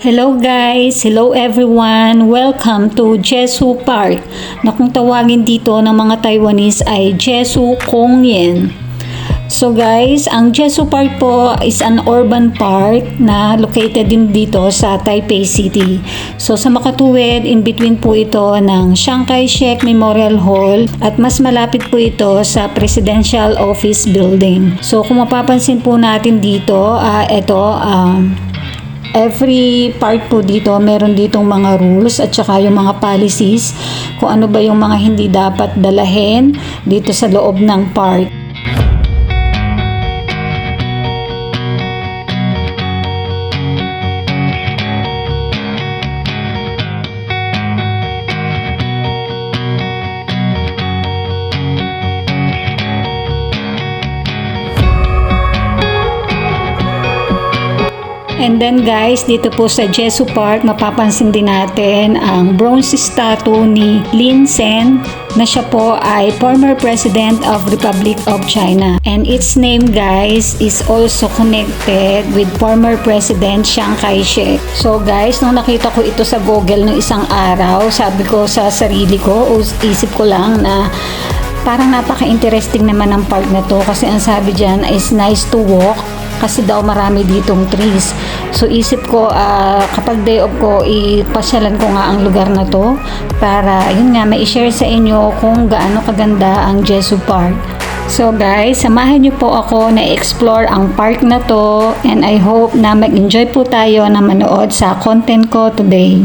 Hello guys! Hello everyone! Welcome to JIESHOU Park na kung tawagin dito ng mga Taiwanese ay JIESHOU Kongyan. So guys, ang JIESHOU Park po is an urban park na located din dito sa Taipei City. So sa makatuwid, in between po ito ng Chiang Kai-shek Memorial Hall at mas malapit po ito sa Presidential Office Building. So kung mapapansin po natin dito, every part po dito, meron ditong mga rules at saka yung mga policies kung ano ba yung mga hindi dapat dalahin dito sa loob ng park. And then guys, dito po sa JIESHOU Park, mapapansin din natin ang bronze statue ni Lin Sen na siya po ay former President of Republic of China. And its name guys is also connected with former President Chiang Kai-shek. So guys, nung nakita ko ito sa Google ng isang araw, sabi ko sa sarili ko, o isip ko lang na parang napaka-interesting naman ang park na to kasi ang sabi dyan is nice to walk kasi daw marami ditong trees. So isip ko kapag day off ko, ipasyalan ko nga ang lugar na to para yun nga mai-share sa inyo kung gaano kaganda ang JIESHOU Park. So guys, samahan niyo po ako na explore ang park na to and I hope na mag-enjoy po tayo na manood sa content ko today.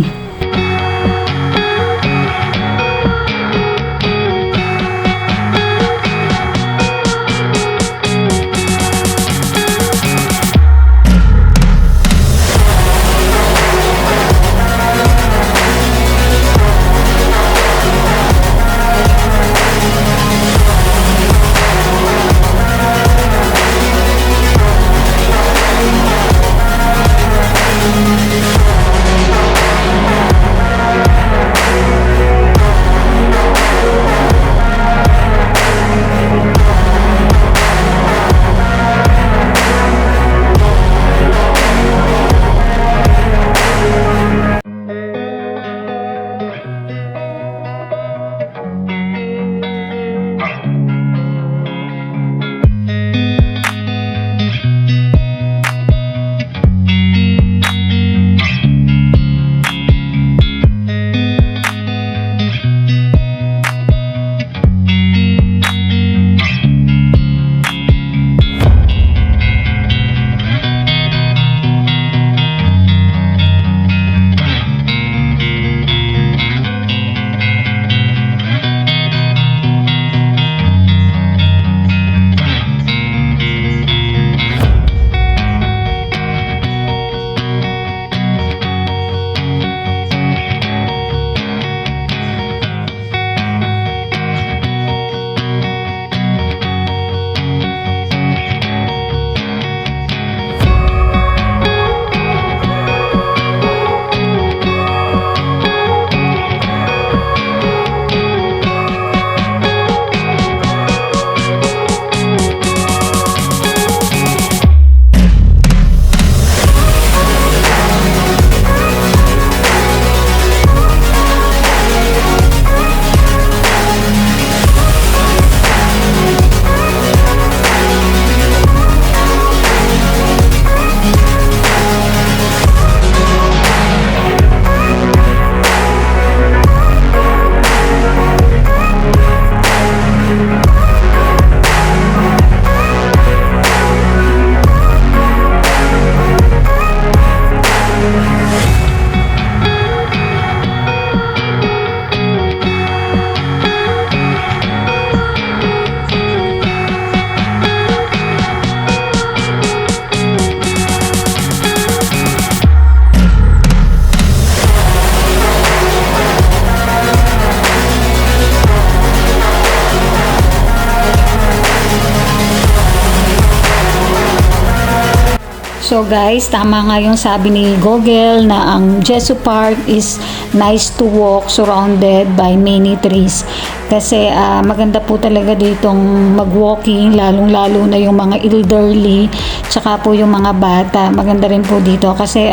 So guys, tama nga yung sabi ni Google na ang JIESHOU Park is nice to walk surrounded by many trees. Kasi maganda po talaga ditong mag-walking, lalong-lalo na yung mga elderly, tsaka po yung mga bata. Maganda rin po dito kasi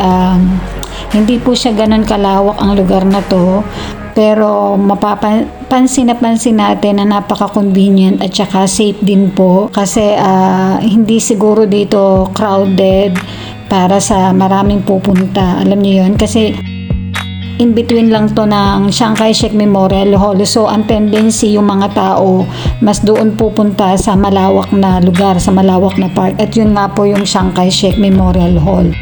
Hindi po siya ganun kalawak ang lugar na to. Pero pansin natin na napaka-convenient at saka safe din po. Kasi hindi siguro dito crowded para sa maraming pupunta. Alam niyo yun? Kasi in between lang to ng Chiang Kai-shek Memorial Hall. So, ang tendency yung mga tao mas doon pupunta sa malawak na lugar, sa malawak na park. At yun nga po yung Chiang Kai-shek Memorial Hall.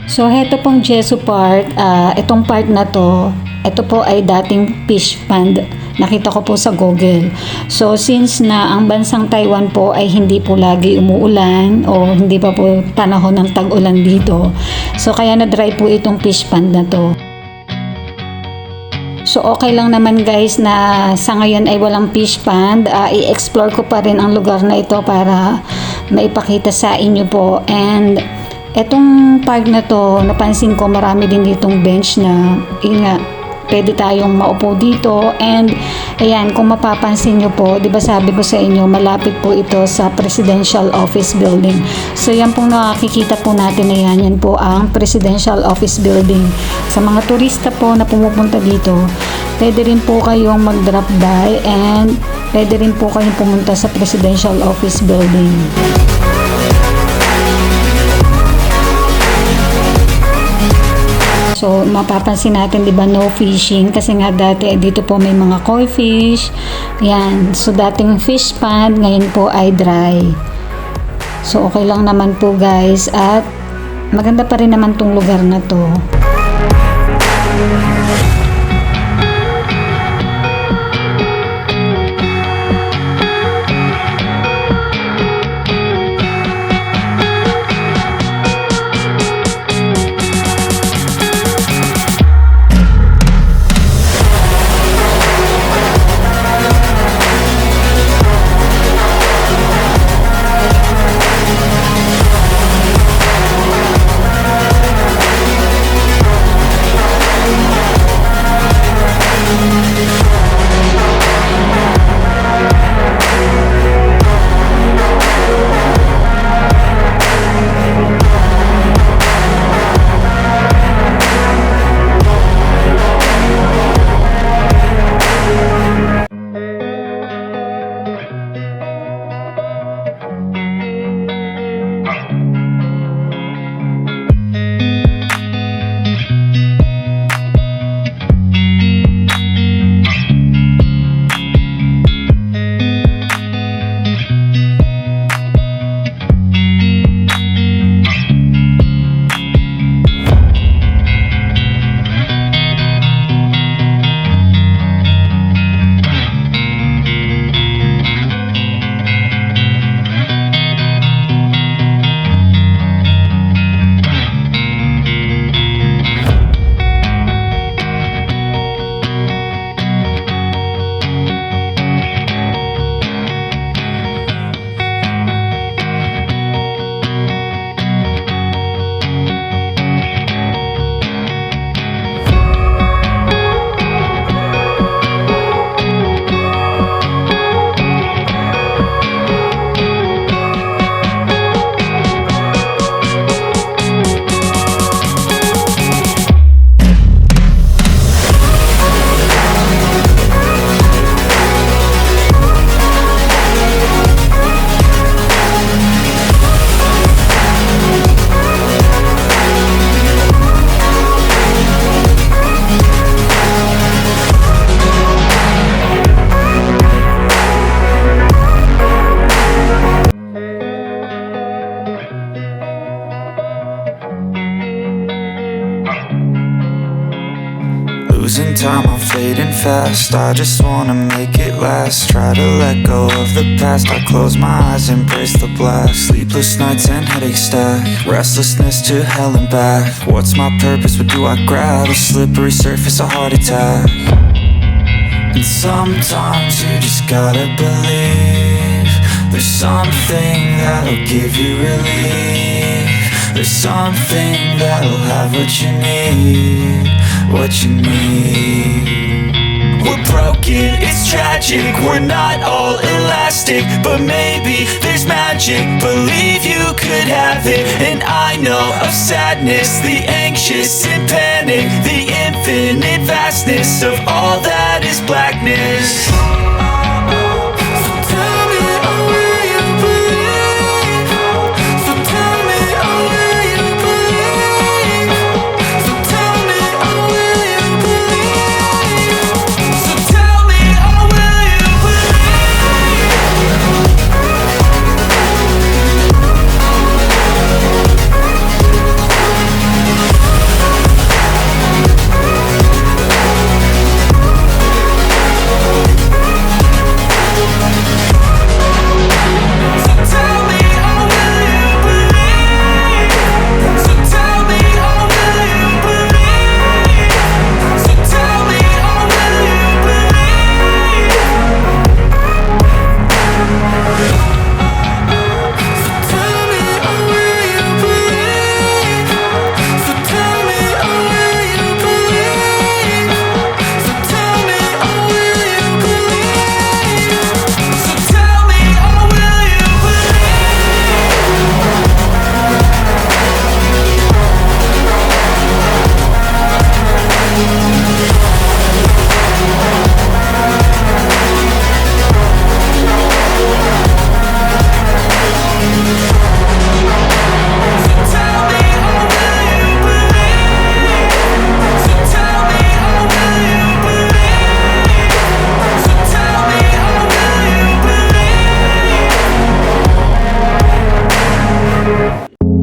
So, heto pong JIESHOU Park. Itong park na to, ito po ay dating fish pond. Nakita ko po sa Google. So, since na ang bansang Taiwan po ay hindi po lagi umuulan o hindi pa po panahon ng tag-ulan dito. So, kaya na-dry po itong fish pond na to. So, okay lang naman guys na sa ngayon ay walang fish pond. I-explore ko pa rin ang lugar na ito para maipakita sa inyo po. And etong park na to, napansin ko marami din ditong bench na pwede tayong maupo dito. And ayan, kung mapapansin nyo po, di ba sabi ko sa inyo, malapit po ito sa Presidential Office Building. So yan pong nakikita po natin na yan po ang Presidential Office Building. Sa mga turista po na pumupunta dito, pwede rin po kayong mag-drop by and pwede rin po kayong pumunta sa Presidential Office Building. So, mapapansin natin, di ba, no fishing. Kasi nga dati, dito po may mga koi fish. Yan. So, dating fish pond, ngayon po ay dry. So, okay lang naman po, guys. At maganda pa rin naman tong lugar na to. Losing time, I'm fading fast. I just wanna make it last. Try to let go of the past. I close my eyes, embrace the black. Sleepless nights and headaches stack. Restlessness to hell and back. What's my purpose? What do I grab? A slippery surface, a heart attack. And sometimes you just gotta believe there's something that'll give you relief. There's something that'll have what you need, what you need. We're broken, it's tragic, we're not all elastic, but maybe there's magic. Believe you could have it. And I know of sadness, the anxious and panic, the infinite vastness of all that is blackness.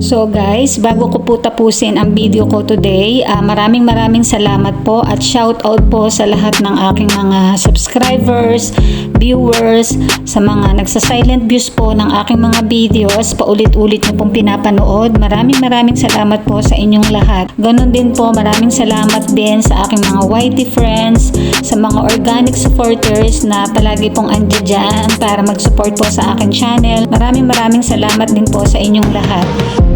So guys, bago ko po tapusin ang video ko today, maraming salamat po at shout out po sa lahat ng aking mga subscribers, viewers, sa mga nagsa-silent views po ng aking mga videos, paulit-ulit nyo pong pinapanood. Maraming salamat po sa inyong lahat. Ganon din po, maraming salamat din sa aking mga YT friends, sa mga organic supporters na palagi pong andyan dyan para mag-support po sa aking channel. Maraming salamat din po sa inyong lahat.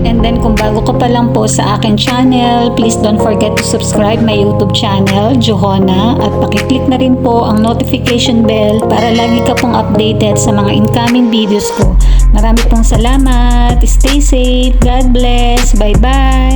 And then kung bago ka pa lang po sa aking channel, please don't forget to subscribe my YouTube channel, JOHONA, at pakiclick na rin po ang notification bell para lagi ka pong updated sa mga incoming videos ko. Marami pong salamat. Stay safe. God bless. Bye-bye.